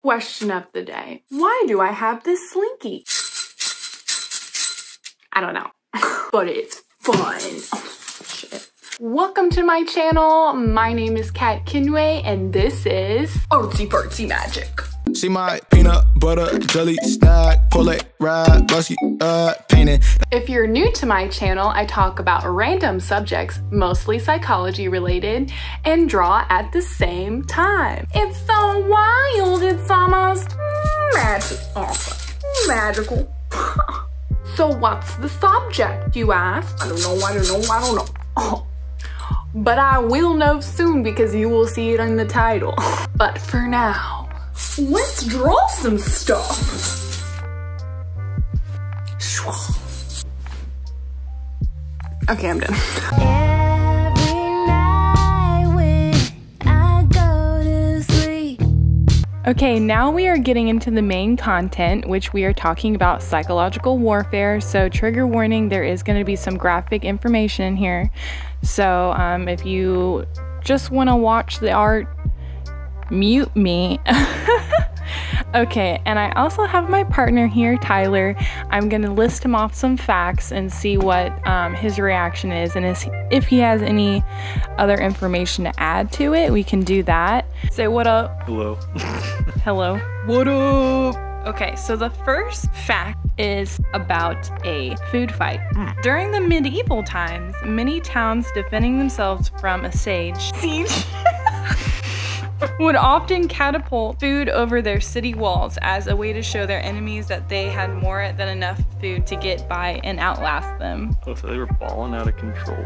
Question of the day. Why do I have this slinky? I don't know, but it's fun. Oh, shit. Welcome to my channel. My name is Kat Kinway, and this is Artsy Fartsy Magic. See my peanut butter jelly snack, pull it right, busky, painting. If you're new to my channel, I talk about random subjects, mostly psychology related, and draw at the same time. It's so wild, it's almost magical. So what's the subject, you ask? I don't know. Oh. But I will know soon because you will see it in the title. But for now, let's draw some stuff. Okay, I'm done. Okay, now we are getting into the main content, which we are talking about psychological warfare. So trigger warning, there is going to be some graphic information in here. So if you just want to watch the art, mute me. Okay, and I also have my partner here, Tyler. I'm gonna list him off some facts and see what his reaction is, and if he has any other information to add to it, we can do that. Say what up. Hello. Hello. What up? Okay, so the first fact is about a food fight. During the medieval times, many towns defending themselves from a siege would often catapult food over their city walls as a way to show their enemies that they had more than enough food to get by and outlast them. Oh, so they were balling out of control.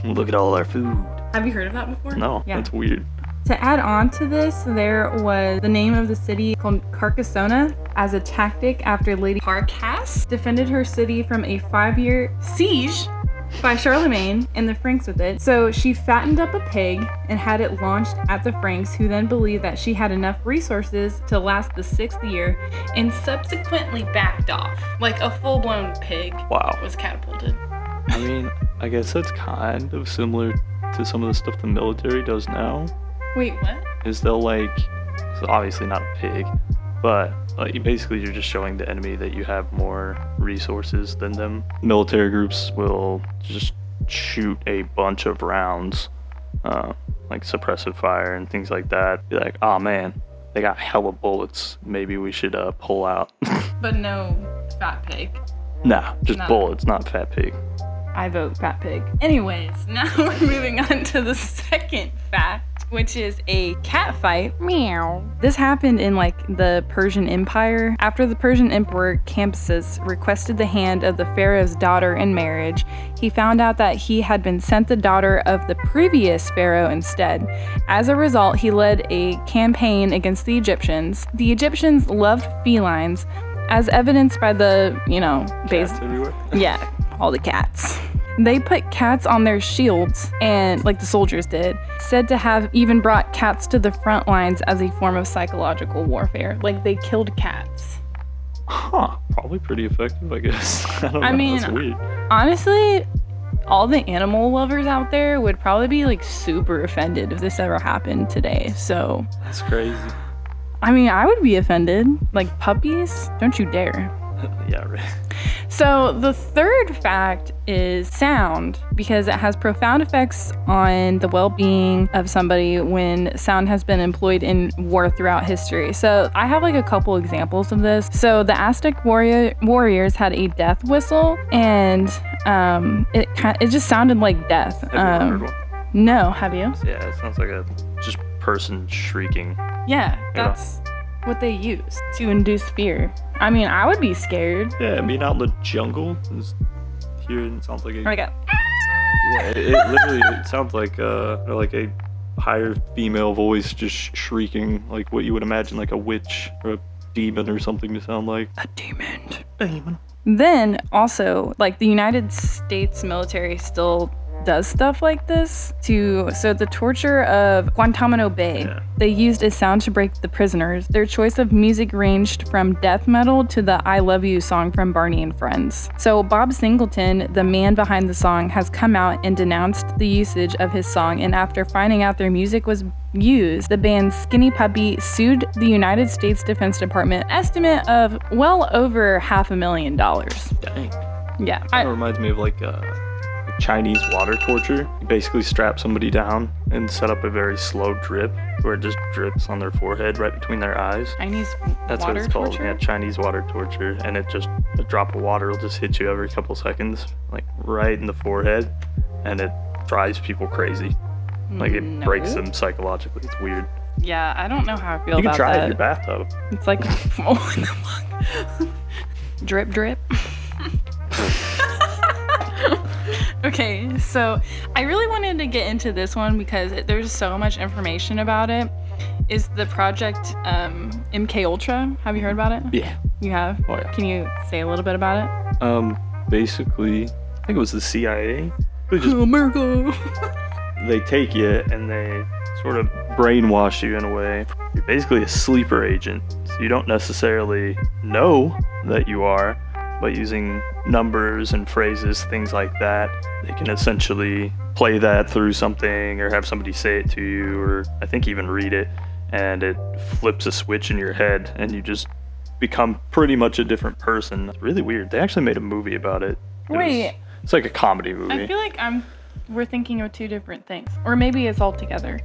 Look at all our food. Have you heard of that before? No, yeah. That's weird. To add on to this, there was the name of the city called Carcassonne as a tactic after Lady Carcasse defended her city from a 5-year siege by Charlemagne and the Franks with it. So she fattened up a pig and had it launched at the Franks, who then believed that she had enough resources to last the 6th year and subsequently backed off. Like a full-blown pig was catapulted. I mean, I guess that's kind of similar to some of the stuff the military does now. Wait, what? Is they'll like, so obviously not a pig, but like basically you're just showing the enemy that you have more resources than them. Military groups will just shoot a bunch of rounds, like suppressive fire and things like that. Be like, oh man, they got hella bullets. Maybe we should pull out. But no fat pig. Nah, just bullets, not fat pig. I vote fat pig. Anyways, now we're moving on to the second fact, which is a cat fight. Meow. This happened in like the Persian Empire. After the Persian Emperor Cambyses requested the hand of the pharaoh's daughter in marriage, he found out that he had been sent the daughter of the previous pharaoh instead. As a result, he led a campaign against the Egyptians. The Egyptians loved felines, as evidenced by the, Cats everywhere. Yeah, all the cats. They put cats on their shields, and like the soldiers did, said to have even brought cats to the front lines as a form of psychological warfare. Like they killed cats. Huh, probably pretty effective, I guess. I don't know, mean, that's weird. Honestly, all the animal lovers out there would probably be like super offended if this ever happened today, so. That's crazy. I mean, I would be offended. Like puppies, don't you dare. Yeah, right. So the third fact is sound, because it has profound effects on the well-being of somebody when sound has been employed in war throughout history. So I have like a couple examples of this. So the Aztec warriors had a death whistle, and it just sounded like death. Have you heard one? No, have you? Yeah, it sounds like a just person shrieking. Yeah, that's what they use to induce fear. I mean, I would be scared. Yeah, being out in the jungle, hearing sounds like a. Oh my god. Yeah, it literally it sounds like a higher female voice just shrieking, like what you would imagine like a witch or a demon or something to sound like. A demon. Then also, like the United States military still does stuff like this so the torture of Guantanamo Bay, they used a sound to break the prisoners. Their choice of music ranged from death metal to the I Love You song from Barney and Friends. So Bob Singleton, the man behind the song, has come out and denounced the usage of his song, and after finding out their music was used, the band Skinny Puppy sued the United States Defense Department, estimate of well over $500,000. Dang. Yeah. That reminds me of like Chinese water torture. You basically strap somebody down and set up a very slow drip where it just drips on their forehead right between their eyes. That's what it's called. Yeah, Chinese water torture. And it just, a drop of water will just hit you every couple seconds, like right in the forehead, and it drives people crazy. Like it breaks them psychologically. It's weird. Yeah, I don't know how I feel about that. You can try it in your bathtub. It's like, drip, drip. Okay, so I really wanted to get into this one because there's so much information about it. Is the project MK Ultra? Have you heard about it? Yeah. You have? Oh yeah. Can you say a little bit about it? Basically, I think it was the CIA. America. They take you and they sort of brainwash you in a way. You're basically a sleeper agent, so you don't necessarily know that you are, but using numbers and phrases, things like that, they can essentially play that through something or have somebody say it to you, or I think even read it, and it flips a switch in your head and you just become pretty much a different person. It's really weird. They actually made a movie about it. It's like a comedy movie. I feel like we're thinking of two different things. Or maybe it's all together.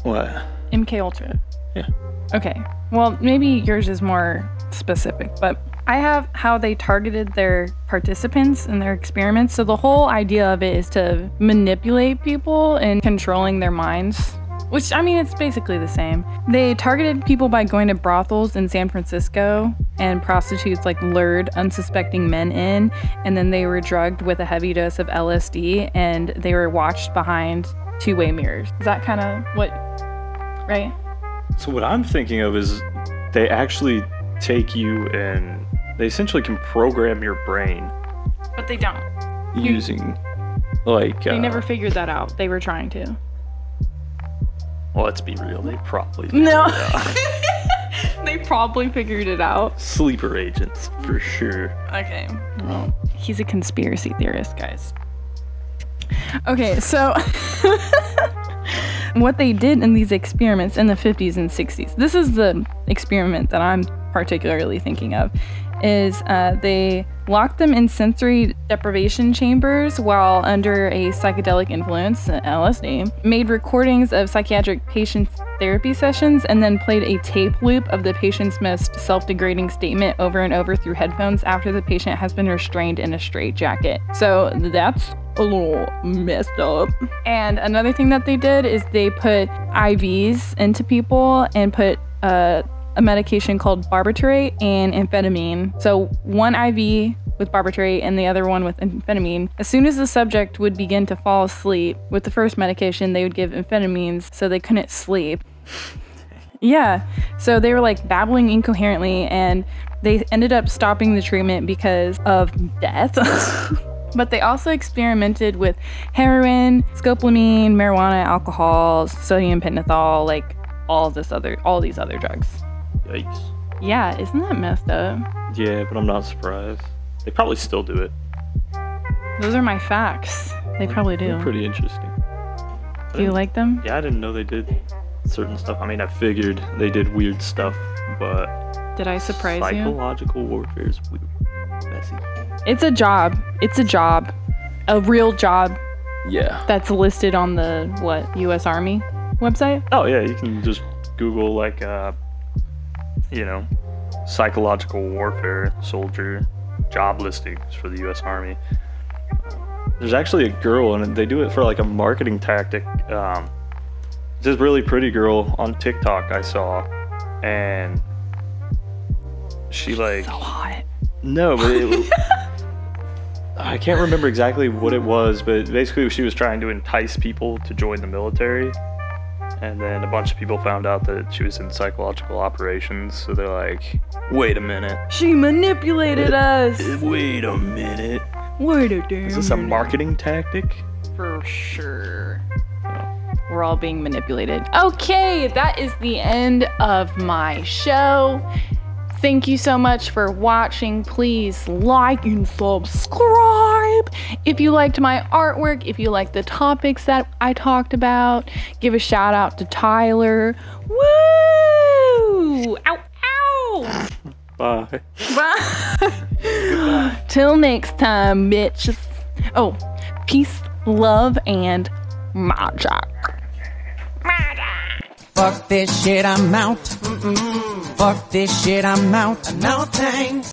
What? MK Ultra. Yeah. Okay. Well, maybe yours is more specific, but I have how they targeted their participants in their experiments. So the whole idea of it is to manipulate people and controlling their minds, which, I mean, it's basically the same. They targeted people by going to brothels in San Francisco, and prostitutes like lured unsuspecting men in, and then they were drugged with a heavy dose of LSD, and they were watched behind two-way mirrors. Is that kind of what, right? So what I'm thinking of is they actually take you and they essentially can program your brain. But they don't. Using, like... They never figured that out. They were trying to. Well, let's be real. They probably figured it out. They probably figured it out. Sleeper agents, for sure. Okay. Well, he's a conspiracy theorist, guys. Okay, so... what they did in these experiments in the 50s and 60s, this is the experiment that I'm particularly thinking of, is they locked them in sensory deprivation chambers while under a psychedelic influence, LSD, made recordings of psychiatric patients' therapy sessions, and then played a tape loop of the patient's most self-degrading statement over and over through headphones after the patient has been restrained in a straitjacket. So that's a little messed up. And another thing that they did is they put IVs into people and put a medication called barbiturate and amphetamine. So one IV with barbiturate and the other one with amphetamine. As soon as the subject would begin to fall asleep with the first medication, they would give amphetamines so they couldn't sleep. Yeah, so they were like babbling incoherently, and they ended up stopping the treatment because of death. But they also experimented with heroin, scopolamine, marijuana, alcohol, sodium pentothal, like all these other drugs. Yikes. Yeah, isn't that messed up? Yeah, but I'm not surprised. They probably still do it. Those are my facts. They probably do. They're pretty interesting. Do you like them? Yeah, I didn't know they did certain stuff. I mean, I figured they did weird stuff, but... Did I surprise you? Psychological warfare is weird. Messy. It's a job. It's a job. A real job. Yeah. That's listed on the, U.S. Army website? Oh, yeah, you can just Google, like, psychological warfare soldier job listings for the U.S. Army. There's actually a girl, and they do it for, like, a marketing tactic. This really pretty girl on TikTok I saw, and she's like... so hot. No, but I can't remember exactly what it was, but basically she was trying to entice people to join the military, and then a bunch of people found out that she was in psychological operations, so they're like, wait a minute. She manipulated us. Wait a minute. Wait a damn Is this a marketing tactic For sure. We're all being manipulated. Okay, that is the end of my show. Thank you so much for watching. Please like and subscribe. If you liked my artwork, if you liked the topics that I talked about, give a shout out to Tyler. Woo! Ow, ow! Bye. Bye. Till next time, bitches. Oh, peace, love, and magic. Fuck this shit, I'm out. Fuck this shit, I'm out. No thanks.